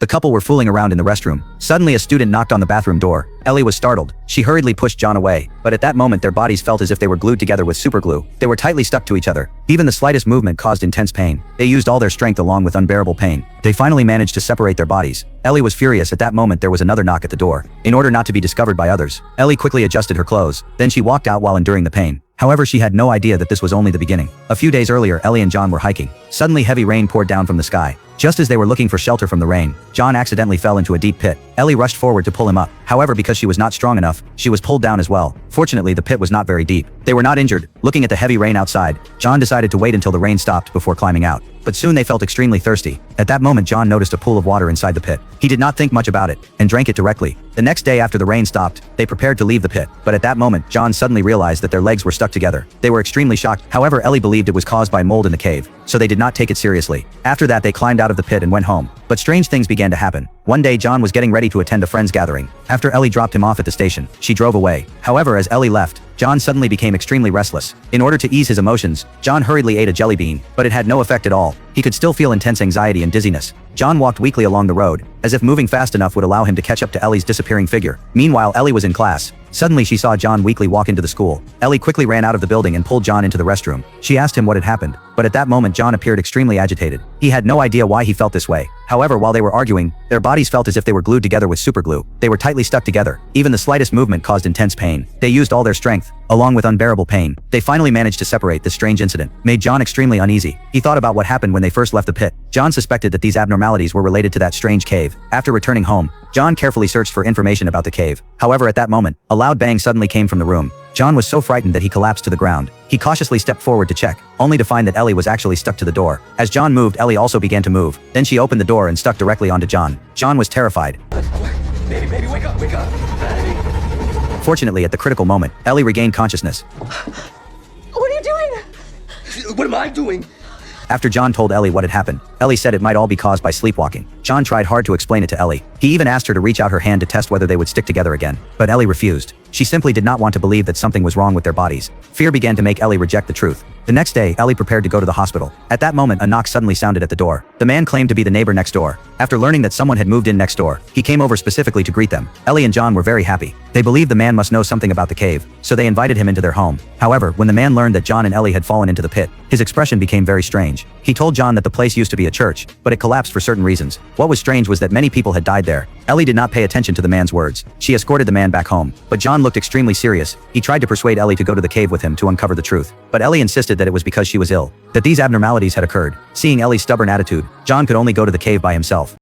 The couple were fooling around in the restroom. Suddenly a student knocked on the bathroom door. Ellie was startled. She hurriedly pushed John away, but at that moment their bodies felt as if they were glued together with superglue. They were tightly stuck to each other. Even the slightest movement caused intense pain. They used all their strength along with unbearable pain. They finally managed to separate their bodies. Ellie was furious. At that moment there was another knock at the door. In order not to be discovered by others, Ellie quickly adjusted her clothes. Then she walked out while enduring the pain. However, she had no idea that this was only the beginning. A few days earlier, Ellie and John were hiking. Suddenly heavy rain poured down from the sky. Just as they were looking for shelter from the rain, John accidentally fell into a deep pit. Ellie rushed forward to pull him up. However, because she was not strong enough, she was pulled down as well. Fortunately, the pit was not very deep. They were not injured. Looking at the heavy rain outside, John decided to wait until the rain stopped before climbing out. But soon they felt extremely thirsty. At that moment, John noticed a pool of water inside the pit. He did not think much about it and drank it directly. The next day after the rain stopped, they prepared to leave the pit. But at that moment, John suddenly realized that their legs were stuck together. They were extremely shocked. However, Ellie believed it was caused by mold in the cave, so they did not take it seriously. After that, they climbed out of the pit and went home. But strange things began to happen. One day, John was getting ready to attend a friend's gathering. After Ellie dropped him off at the station, she drove away. However, as Ellie left, John suddenly became extremely restless. In order to ease his emotions, John hurriedly ate a jelly bean, but it had no effect at all. He could still feel intense anxiety and dizziness. John walked weakly along the road, as if moving fast enough would allow him to catch up to Ellie's disappearing figure. Meanwhile, Ellie was in class. Suddenly she saw John weakly walk into the school. Ellie quickly ran out of the building and pulled John into the restroom. She asked him what had happened, but at that moment John appeared extremely agitated. He had no idea why he felt this way. However, while they were arguing, their bodies felt as if they were glued together with superglue. They were tightly stuck together. Even the slightest movement caused intense pain. They used all their strength, along with unbearable pain. They finally managed to separate. This strange incident made John extremely uneasy. He thought about what happened when they first left the pit. John suspected that these abnormalities were related to that strange cave. After returning home, John carefully searched for information about the cave. However, at that moment, a loud bang suddenly came from the room. John was so frightened that he collapsed to the ground. He cautiously stepped forward to check, only to find that Ellie was actually stuck to the door. As John moved, Ellie also began to move. Then she opened the door and stuck directly onto John. John was terrified. Baby, wake up, baby. Fortunately, at the critical moment, Ellie regained consciousness. What are you doing? What am I doing? After John told Ellie what had happened, Ellie said it might all be caused by sleepwalking. John tried hard to explain it to Ellie. He even asked her to reach out her hand to test whether they would stick together again. But Ellie refused. She simply did not want to believe that something was wrong with their bodies. Fear began to make Ellie reject the truth. The next day, Ellie prepared to go to the hospital. At that moment, a knock suddenly sounded at the door. The man claimed to be the neighbor next door. After learning that someone had moved in next door, he came over specifically to greet them. Ellie and John were very happy. They believed the man must know something about the cave, so they invited him into their home. However, when the man learned that John and Ellie had fallen into the pit, his expression became very strange. He told John that the place used to be a church, but it collapsed for certain reasons. What was strange was that many people had died there. Ellie did not pay attention to the man's words. She escorted the man back home, but John looked extremely serious. He tried to persuade Ellie to go to the cave with him to uncover the truth, but Ellie insisted that it was because she was ill, that these abnormalities had occurred. Seeing Ellie's stubborn attitude, John could only go to the cave by himself.